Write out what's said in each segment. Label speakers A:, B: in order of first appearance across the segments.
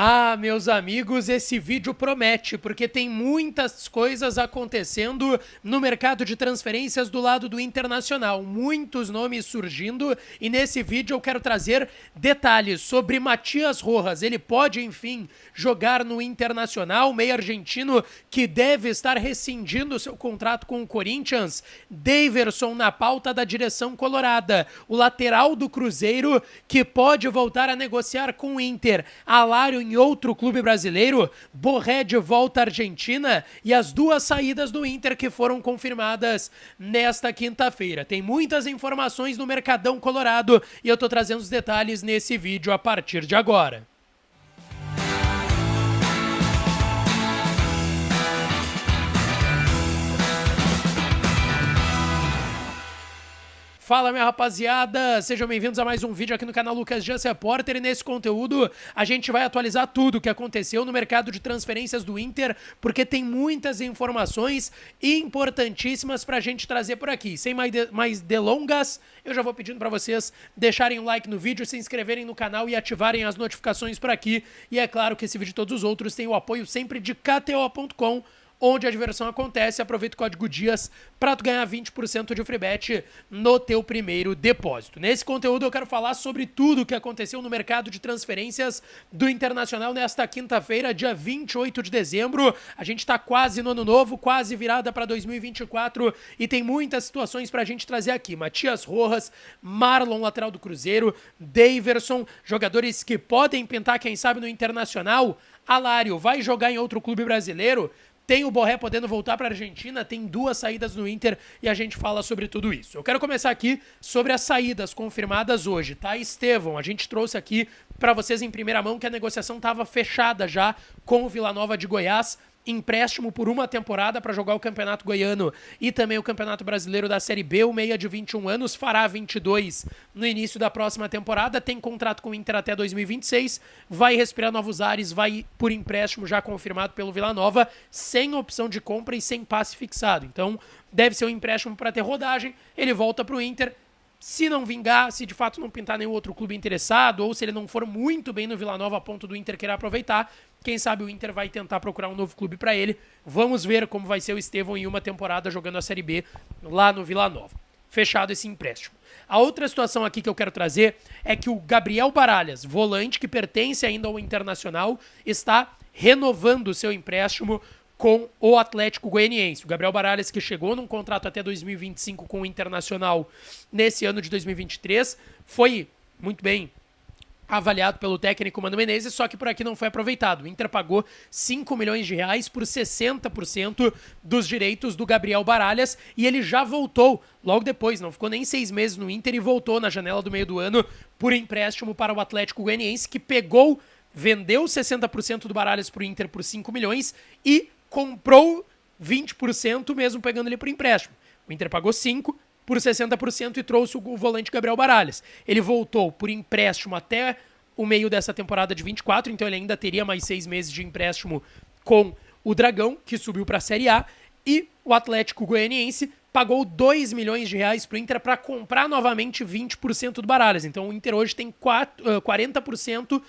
A: Ah, meus amigos, esse vídeo promete, porque tem muitas coisas acontecendo no mercado de transferências do lado do Internacional, muitos nomes surgindo, e nesse vídeo eu quero trazer detalhes sobre Matias Rojas. Ele pode, enfim, jogar no Internacional, meio argentino que deve estar rescindindo seu contrato com o Corinthians. Daverson na pauta da direção colorada, o lateral do Cruzeiro que pode voltar a negociar com o Inter. Alário em outro clube brasileiro, Borré de volta à Argentina e as duas saídas do Inter que foram confirmadas nesta quinta-feira. Tem muitas informações no Mercadão Colorado e eu tô trazendo os detalhes nesse vídeo a partir de agora. Fala, minha rapaziada, sejam bem-vindos a mais um vídeo aqui no canal Lucas Dias Repórter, e nesse conteúdo a gente vai atualizar tudo o que aconteceu no mercado de transferências do Inter, porque tem muitas informações importantíssimas pra gente trazer por aqui. Sem mais delongas, eu já vou pedindo pra vocês deixarem um like no vídeo, se inscreverem no canal e ativarem as notificações por aqui. E é claro que esse vídeo e todos os outros têm o apoio sempre de KTO.com, onde a diversão acontece. Aproveita o código DIAS para tu ganhar 20% de free bet no teu primeiro depósito. Nesse conteúdo eu quero falar sobre tudo o que aconteceu no mercado de transferências do Internacional nesta quinta-feira, dia 28 de dezembro. A gente tá quase no ano novo, quase virada para 2024 e tem muitas situações pra gente trazer aqui. Matias Rojas, Marlon, lateral do Cruzeiro, Daverson, jogadores que podem pintar, quem sabe, no Internacional. Alário vai jogar em outro clube brasileiro. Tem o Borré podendo voltar para a Argentina, tem duas saídas no Inter e a gente fala sobre tudo isso. Eu quero começar aqui sobre as saídas confirmadas hoje, tá? Estevão, a gente trouxe aqui para vocês em primeira mão que a negociação estava fechada já com o Vila Nova de Goiás, empréstimo por uma temporada para jogar o Campeonato Goiano e também o Campeonato Brasileiro da Série B. O meia de 21 anos fará 22 no início da próxima temporada, tem contrato com o Inter até 2026, vai respirar novos ares, vai por empréstimo já confirmado pelo Vila Nova, sem opção de compra e sem passe fixado. Então deve ser um empréstimo para ter rodagem, ele volta para o Inter. Se não vingar, se de fato não pintar nenhum outro clube interessado, ou se ele não for muito bem no Vila Nova a ponto do Inter querer aproveitar, quem sabe o Inter vai tentar procurar um novo clube para ele. Vamos ver como vai ser o Estevão em uma temporada jogando a Série B lá no Vila Nova. Fechado esse empréstimo. A outra situação aqui que eu quero trazer é que o Gabriel Baralhas, volante que pertence ainda ao Internacional, está renovando o seu empréstimo com o Atlético Goianiense. O Gabriel Baralhas, que chegou num contrato até 2025 com o Internacional nesse ano de 2023, foi muito bem avaliado pelo técnico Mano Menezes, só que por aqui não foi aproveitado. O Inter pagou 5 milhões de reais por 60% dos direitos do Gabriel Baralhas e ele já voltou logo depois, não ficou nem 6 meses no Inter e voltou na janela do meio do ano por empréstimo para o Atlético Goianiense, que vendeu 60% do Baralhas para o Inter por 5 milhões e comprou 20% mesmo pegando ele por empréstimo. O Inter pagou 5 por 60% e trouxe o volante Gabriel Baralhas. Ele voltou por empréstimo até o meio dessa temporada de 24, então ele ainda teria mais 6 meses de empréstimo com o Dragão, que subiu para a Série A, e o Atlético Goianiense pagou 2 milhões de reais para o Inter para comprar novamente 20% do Baralhas. Então o Inter hoje tem 40%,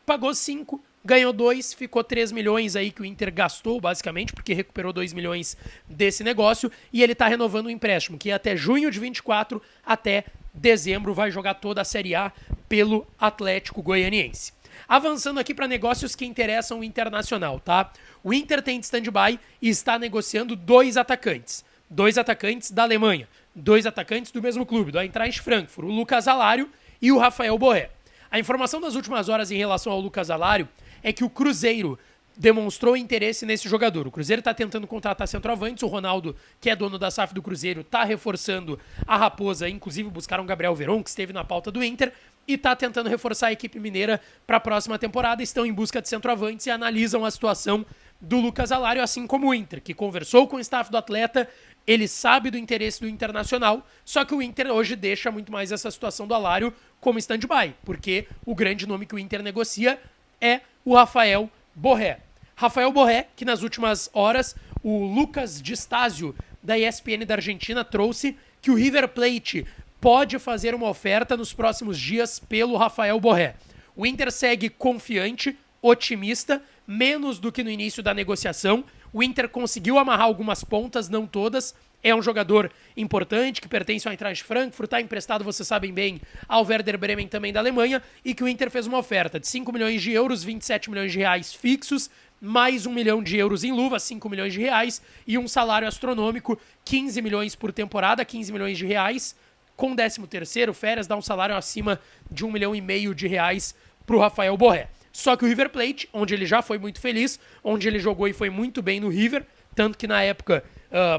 A: pagou 5, ganhou 2, ficou 3 milhões aí que o Inter gastou, basicamente, porque recuperou 2 milhões desse negócio, e ele tá renovando o empréstimo, que até junho de 24, até dezembro, vai jogar toda a Série A pelo Atlético Goianiense. Avançando aqui para negócios que interessam o Internacional, tá? O Inter tem de stand-by e está negociando 2 atacantes. 2 atacantes da Alemanha, 2 atacantes do mesmo clube, do Eintracht Frankfurt, o Lucas Alário e o Rafael Borré. A informação das últimas horas em relação ao Lucas Alário é que o Cruzeiro demonstrou interesse nesse jogador. O Cruzeiro está tentando contratar centroavantes, o Ronaldo, que é dono da SAF do Cruzeiro, está reforçando a Raposa, inclusive buscaram o Gabriel Veron, que esteve na pauta do Inter, e está tentando reforçar a equipe mineira para a próxima temporada. Estão em busca de centroavantes e analisam a situação do Lucas Alário, assim como o Inter, que conversou com o staff do atleta, ele sabe do interesse do Internacional, só que o Inter hoje deixa muito mais essa situação do Alário como stand-by, porque o grande nome que o Inter negocia é o Rafael Borré. Rafael Borré, que nas últimas horas o Lucas Di Stasio, da ESPN da Argentina, trouxe que o River Plate pode fazer uma oferta nos próximos dias pelo Rafael Borré. O Inter segue confiante otimista, menos do que no início da negociação. O Inter conseguiu amarrar algumas pontas, não todas. É um jogador importante, que pertence ao Eintracht Frankfurt, está emprestado, vocês sabem bem, ao Werder Bremen também da Alemanha, e que o Inter fez uma oferta de 5 milhões de euros, 27 milhões de reais fixos, mais 1 milhão de euros em luva, 5 milhões de reais, e um salário astronômico, 15 milhões por temporada, 15 milhões de reais, com 13º, férias, dá um salário acima de 1,5 milhão de reais para o Rafael Borré. Só que o River Plate, onde ele já foi muito feliz, onde ele jogou e foi muito bem no River, tanto que na época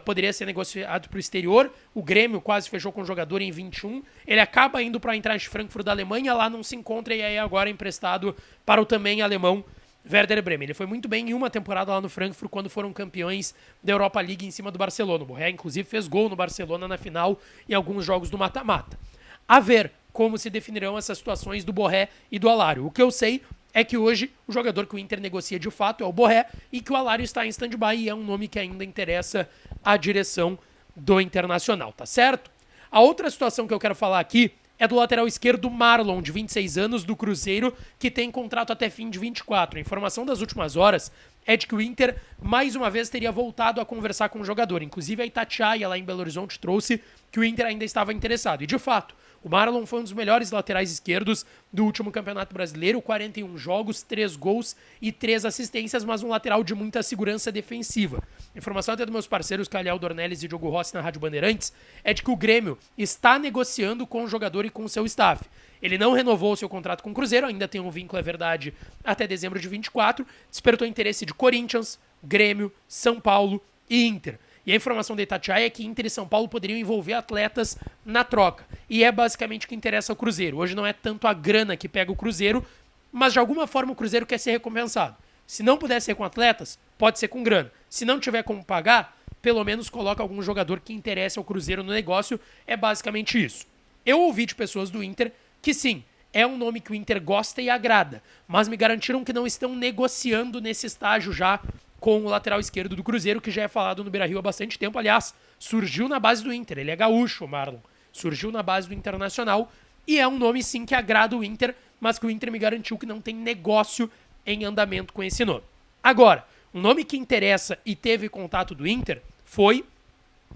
A: poderia ser negociado para o exterior, o Grêmio quase fechou com o jogador em 21, ele acaba indo para a Eintracht Frankfurt da Alemanha, lá não se encontra e aí agora é emprestado para o também alemão Werder Bremen. Ele foi muito bem em uma temporada lá no Frankfurt, quando foram campeões da Europa League em cima do Barcelona. O Borré, inclusive, fez gol no Barcelona na final em alguns jogos do mata-mata. A ver como se definirão essas situações do Borré e do Alário. O que eu sei é que hoje o jogador que o Inter negocia de fato é o Borré e que o Alário está em stand-by e é um nome que ainda interessa a direção do Internacional, tá certo? A outra situação que eu quero falar aqui é do lateral esquerdo Marlon, de 26 anos, do Cruzeiro, que tem contrato até fim de 24. A informação das últimas horas é de que o Inter, mais uma vez, teria voltado a conversar com o jogador. Inclusive, a Itatiaia, lá em Belo Horizonte, trouxe que o Inter ainda estava interessado. E, de fato, o Marlon foi um dos melhores laterais esquerdos do último Campeonato Brasileiro, 41 jogos, 3 gols e 3 assistências, mas um lateral de muita segurança defensiva. Informação até dos meus parceiros Calhau Dornelles e Diogo Rossi na Rádio Bandeirantes é de que o Grêmio está negociando com o jogador e com o seu staff. Ele não renovou seu contrato com o Cruzeiro, ainda tem um vínculo, é verdade, até dezembro de 24, despertou interesse de Corinthians, Grêmio, São Paulo e Inter. E a informação da Itatiaia é que Inter e São Paulo poderiam envolver atletas na troca. E é basicamente o que interessa ao Cruzeiro. Hoje não é tanto a grana que pega o Cruzeiro, mas de alguma forma o Cruzeiro quer ser recompensado. Se não puder ser com atletas, pode ser com grana. Se não tiver como pagar, pelo menos coloca algum jogador que interesse ao Cruzeiro no negócio. É basicamente isso. Eu ouvi de pessoas do Inter que sim, é um nome que o Inter gosta e agrada, mas me garantiram que não estão negociando nesse estágio já com o lateral esquerdo do Cruzeiro, que já é falado no Beira-Rio há bastante tempo. Aliás, surgiu na base do Inter. Ele é gaúcho, o Marlon. Surgiu na base do Internacional e é um nome, sim, que agrada o Inter, mas que o Inter me garantiu que não tem negócio em andamento com esse nome. Agora, um nome que interessa e teve contato do Inter foi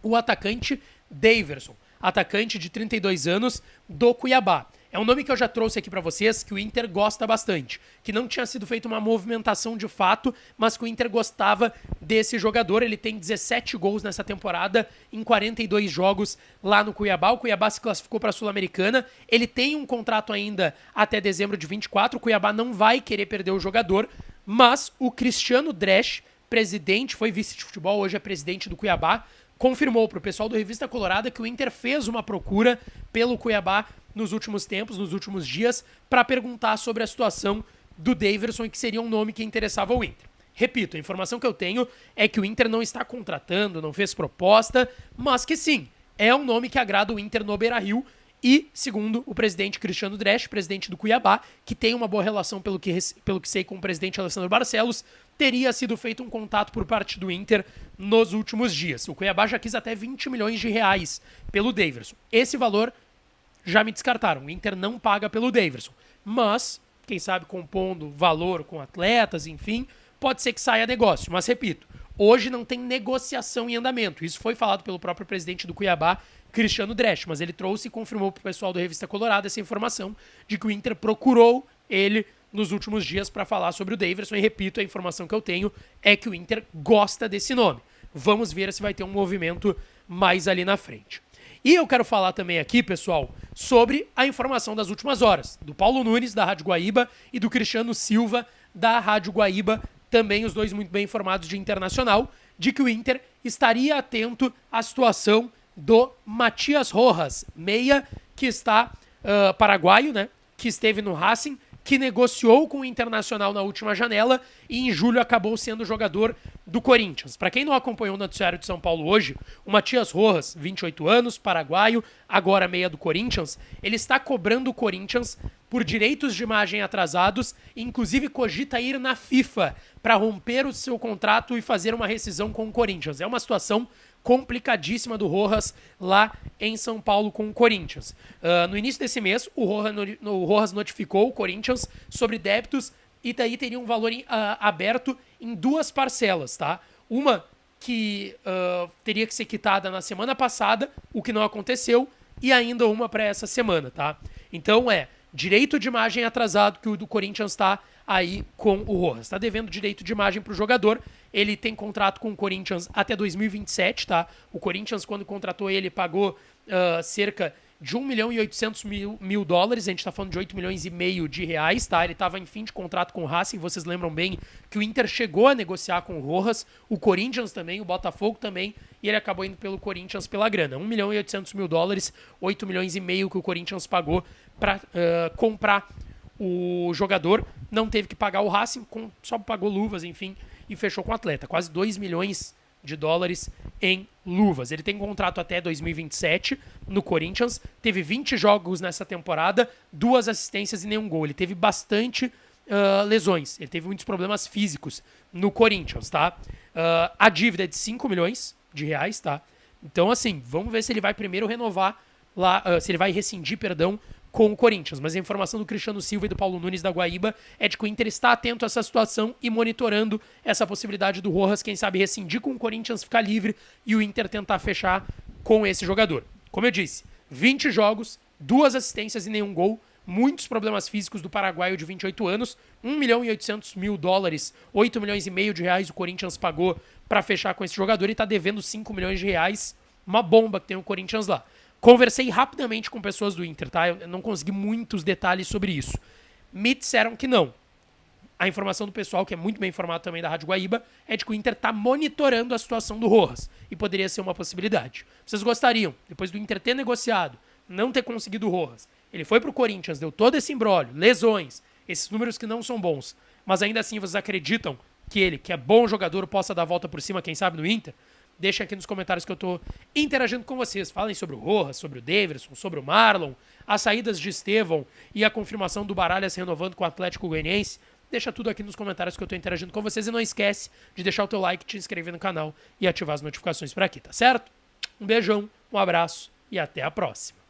A: o atacante Daverson, atacante de 32 anos do Cuiabá. É um nome que eu já trouxe aqui pra vocês, que o Inter gosta bastante, que não tinha sido feita uma movimentação de fato, mas que o Inter gostava desse jogador. Ele tem 17 gols nessa temporada em 42 jogos lá no Cuiabá. O Cuiabá se classificou para a Sul-Americana. Ele tem um contrato ainda até dezembro de 24. O Cuiabá não vai querer perder o jogador, mas o Cristiano Dresch, presidente, foi vice de futebol, hoje é presidente do Cuiabá, confirmou para o pessoal do Revista Colorada que o Inter fez uma procura pelo Cuiabá nos últimos tempos, nos últimos dias, para perguntar sobre a situação do Daverson e que seria um nome que interessava ao Inter. Repito, a informação que eu tenho é que o Inter não está contratando, não fez proposta, mas que sim, é um nome que agrada o Inter no Beira-Rio e, segundo o presidente Cristiano Dresch, presidente do Cuiabá, que tem uma boa relação, pelo que sei, com o presidente Alessandro Barcelos, teria sido feito um contato por parte do Inter nos últimos dias. O Cuiabá já quis até 20 milhões de reais pelo Daverson. Esse valor já me descartaram. O Inter não paga pelo Daverson. Mas, quem sabe compondo valor com atletas, enfim, pode ser que saia negócio. Mas, repito, hoje não tem negociação em andamento. Isso foi falado pelo próprio presidente do Cuiabá, Cristiano Dresch, mas ele trouxe e confirmou para o pessoal do Revista Colorada essa informação de que o Inter procurou ele nos últimos dias para falar sobre o Daverson. E, repito, a informação que eu tenho é que o Inter gosta desse nome. Vamos ver se vai ter um movimento mais ali na frente. E eu quero falar também aqui, pessoal, sobre a informação das últimas horas, do Paulo Nunes, da Rádio Guaíba, e do Cristiano Silva, da Rádio Guaíba, também os dois muito bem informados de Internacional, de que o Inter estaria atento à situação do Matias Rojas, meia que está paraguaio, né, que esteve no Racing, que negociou com o Internacional na última janela e em julho acabou sendo jogador do Corinthians. Para quem não acompanhou o noticiário de São Paulo hoje, o Matias Rojas, 28 anos, paraguaio, agora meia do Corinthians, ele está cobrando o Corinthians por direitos de imagem atrasados e inclusive cogita ir na FIFA para romper o seu contrato e fazer uma rescisão com o Corinthians. É uma situação complicadíssima do Rojas lá em São Paulo com o Corinthians. No início desse mês, o Rojas notificou o Corinthians sobre débitos e daí teria um valor aberto em 2 parcelas, tá? Uma que teria que ser quitada na semana passada, o que não aconteceu, e ainda uma para essa semana, tá? Então direito de imagem atrasado que o do Corinthians está aí com o Rojas. Está devendo direito de imagem para o jogador. Ele tem contrato com o Corinthians até 2027, tá? O Corinthians, quando contratou ele, pagou cerca de 1 milhão e 800 mil dólares. A gente está falando de 8 milhões e meio de reais, tá? Ele estava em fim de contrato com o Racing. Vocês lembram bem que o Inter chegou a negociar com o Rojas, o Corinthians também, o Botafogo também, e ele acabou indo pelo Corinthians pela grana. 1 milhão e 800 mil dólares, 8 milhões e meio que o Corinthians pagou para comprar o jogador. Não teve que pagar o Racing, só pagou luvas, enfim, e fechou com o atleta. Quase 2 milhões de dólares em luvas. Ele tem contrato até 2027 no Corinthians, teve 20 jogos nessa temporada, 2 assistências e nenhum gol. Ele teve bastante lesões, ele teve muitos problemas físicos no Corinthians, tá? A dívida é de 5 milhões de reais, tá? Então, assim, vamos ver se ele vai primeiro renovar lá, se ele vai rescindir, perdão, com o Corinthians. Mas a informação do Cristiano Silva e do Paulo Nunes da Guaíba é de que o Inter está atento a essa situação e monitorando essa possibilidade do Rojas, quem sabe, rescindir com o Corinthians, ficar livre e o Inter tentar fechar com esse jogador. Como eu disse, 20 jogos, 2 assistências e nenhum gol, muitos problemas físicos do paraguaio de 28 anos, 1 milhão e 800 mil dólares, 8 milhões e meio de reais o Corinthians pagou para fechar com esse jogador e está devendo 5 milhões de reais, uma bomba que tem o Corinthians lá. Conversei rapidamente com pessoas do Inter, tá? Eu não consegui muitos detalhes sobre isso. Me disseram que não. A informação do pessoal, que é muito bem informado também da Rádio Guaíba, é de que o Inter está monitorando a situação do Rojas. E poderia ser uma possibilidade. Vocês gostariam, depois do Inter ter negociado, não ter conseguido o Rojas, ele foi pro Corinthians, deu todo esse imbróglio, lesões, esses números que não são bons, mas ainda assim vocês acreditam que ele, que é bom jogador, possa dar a volta por cima, quem sabe, no Inter? Deixem aqui nos comentários que eu tô interagindo com vocês. Falem sobre o Rojas, sobre o Daverson, sobre o Marlon, as saídas de Estevão e a confirmação do Baralhas renovando com o Atlético Goianiense. Deixa tudo aqui nos comentários que eu tô interagindo com vocês. E não esquece de deixar o teu like, te inscrever no canal e ativar as notificações por aqui, tá certo? Um beijão, um abraço e até a próxima.